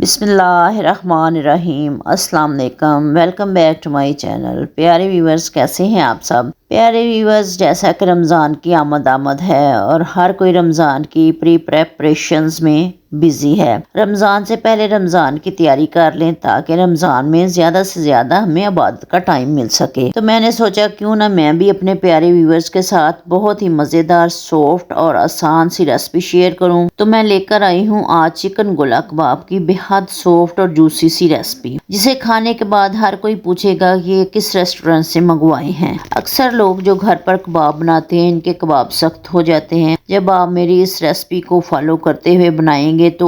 बिस्मिल्लाहिर्रहमानिर्रहीम अस्सलाम वालेकुम। Welcome back to my channel. प्यारे व्यूवर्स, कैसे हैं आप सब? प्यारे व्यूवर्स, जैसा कि रमज़ान की आमद है और हर कोई रमज़ान की प्री प्रेपरेशंस में बिजी है। रमज़ान से पहले रमज़ान की तैयारी कर लें ताकि रमज़ान में ज़्यादा से ज़्यादा हमें इबादत का टाइम मिल सके। तो मैंने सोचा क्यों ना मैं भी अपने प्यारे व्यूवर्स के साथ बहुत ही मज़ेदार, सॉफ्ट और आसान सी रेसिपी शेयर करूं। तो मैं लेकर आई हूं आज चिकन गोला कबाब की बेहद सॉफ्ट और जूसी सी रेसिपी, जिसे खाने के बाद हर कोई पूछेगा कि ये किस रेस्टोरेंट से मंगवाए हैं। अक्सर लोग जो घर पर कबाब बनाते हैं, इनके कबाब सख्त हो जाते हैं। जब आप मेरी इस रेसिपी को फॉलो करते हुए बनाएंगे तो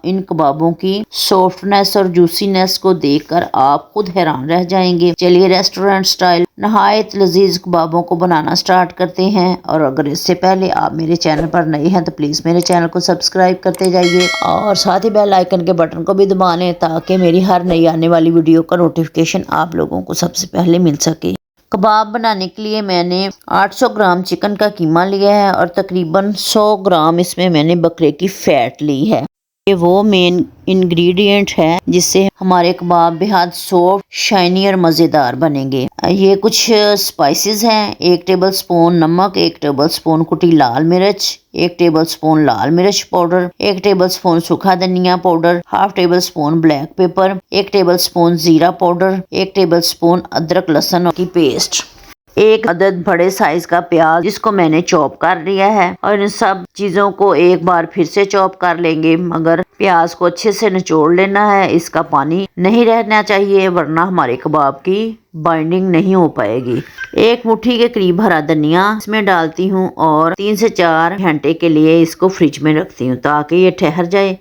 इन कबाबों की सॉफ्टनेस और जूसीनेस को देखकर आप खुद हैरान रह जाएंगे। चलिए रेस्टोरेंट स्टाइल नहायत लजीज कबाबों को बनाना स्टार्ट करते हैं। और अगर इससे पहले आप मेरे चैनल पर नए हैं तो प्लीज़ मेरे चैनल को सब्सक्राइब करते जाइए और साथ ही बेल आइकन के बटन को भी दबा लें ताकि मेरी हर नई आने वाली वीडियो का नोटिफिकेशन आप लोगों को सबसे पहले मिल सके। कबाब बनाने के लिए मैंने 800 ग्राम चिकन का कीमा लिया है और तकरीबन 100 ग्राम इसमें मैंने बकरे की फ़ैट ली है। ये वो मेन इंग्रेडिएंट है जिससे हमारे कबाब बेहद सॉफ्ट, शाइनी और मज़ेदार बनेंगे। ये कुछ स्पाइसेस हैं। 1 टेबल स्पून नमक, 1 टेबल स्पून कुटी लाल मिर्च, 1 टेबल स्पून लाल मिर्च पाउडर, 1 टेबल स्पून सूखा धनिया powder, half table spoon black pepper, 1 table spoon जीरा पाउडर, 1 टेबल स्पून अदरक लहसुन की पेस्ट, 1 अदद बड़े साइज का प्याज जिसको मैंने चॉप कर लिया है। और इन सब चीज़ों को एक बार फिर से चॉप कर लेंगे, मगर प्याज को अच्छे से निचोड़ लेना है। इसका पानी नहीं रहना चाहिए वरना हमारे कबाब की बाइंडिंग नहीं हो पाएगी। 1 मुट्ठी के करीब हरा धनिया इसमें डालती हूँ और 3 से 4 घंटे के लिए इसको फ्रिज में रखती हूँ ताकि ये ठहर जाए।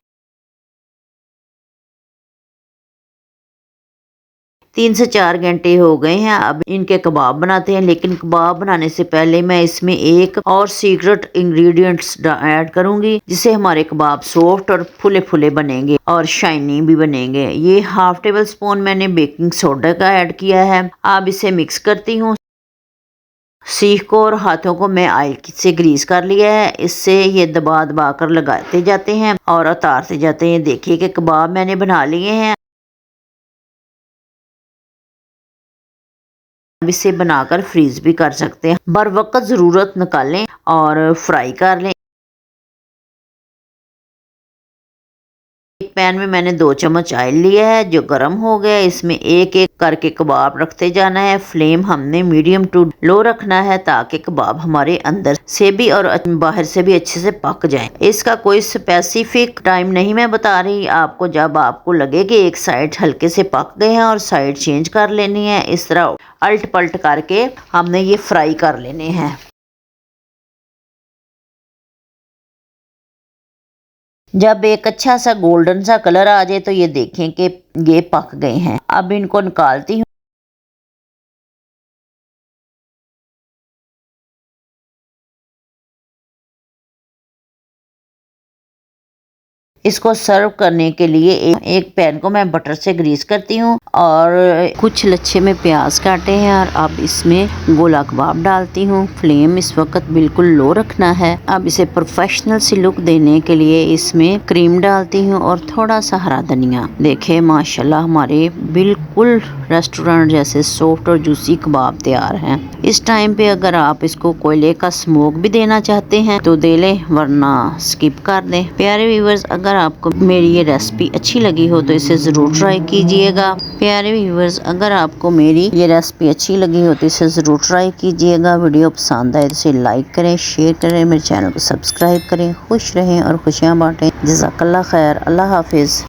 3 से 4 घंटे हो गए हैं। अब इनके कबाब बनाते हैं, लेकिन कबाब बनाने से पहले मैं इसमें एक और सीक्रेट इंग्रेडिएंट्स ऐड करूंगी जिससे हमारे कबाब सॉफ्ट और फुले फुले बनेंगे और शाइनी भी बनेंगे। ये हाफ टेबल स्पून मैंने बेकिंग सोडा का ऐड किया है। अब इसे मिक्स करती हूँ। सीख को और हाथों को मैं ऑयल से ग्रीस कर लिया है। इससे ये दबा दबा कर लगाते जाते हैं और उतारते जाते हैं। देखिए कि कबाब मैंने बना लिए हैं। इसे बनाकर फ्रीज भी कर सकते हैं। बर वक्त ज़रूरत निकालें और फ्राई कर लें। एक पैन में मैंने 2 चम्मच ऑयल लिया है जो गर्म हो गया। इसमें एक एक करके कबाब रखते जाना है। फ्लेम हमने मीडियम टू लो रखना है ताकि कबाब हमारे अंदर से भी और बाहर से भी अच्छे से पक जाएं। इसका कोई स्पेसिफिक टाइम नहीं मैं बता रही आपको। जब आपको लगे कि एक साइड हल्के से पक गए हैं और साइड चेंज कर लेनी है, इस तरह अल्ट पल्ट करके हमने ये फ्राई कर लेने हैं। जब एक अच्छा सा गोल्डन सा कलर आ जाए तो ये देखें कि ये पक गए हैं। अब इनको निकालती हूँ। इसको सर्व करने के लिए एक पैन को मैं बटर से ग्रीस करती हूँ और कुछ लच्छे में प्याज काटे हैं और अब इसमें गोला कबाब डालती हूँ। फ्लेम इस वक्त बिल्कुल लो रखना है। अब इसे प्रोफेशनल सी लुक देने के लिए इसमें क्रीम डालती हूँ और थोड़ा सा हरा धनिया। देखें माशाल्लाह हमारे बिल्कुल रेस्टोरेंट जैसे सॉफ्ट और जूसी कबाब तैयार हैं। इस टाइम पे अगर आप इसको कोयले का स्मोक भी देना चाहते हैं तो दे लें, वरना स्किप कर दें। प्यारे व्यूवर्स, अगर आपको मेरी ये रेसिपी अच्छी लगी हो तो इसे ज़रूर ट्राई कीजिएगा। प्यारे व्यूवर्स, अगर आपको मेरी ये रेसिपी अच्छी लगी हो तो इसे ज़रूर ट्राई कीजिएगा। वीडियो पसंद आए तो इसे लाइक करें, शेयर करें, मेरे चैनल को सब्सक्राइब करें। खुश रहें और खुशियाँ बांटें। जज़ाकल्लाह खैर। अल्लाह हाफिज़।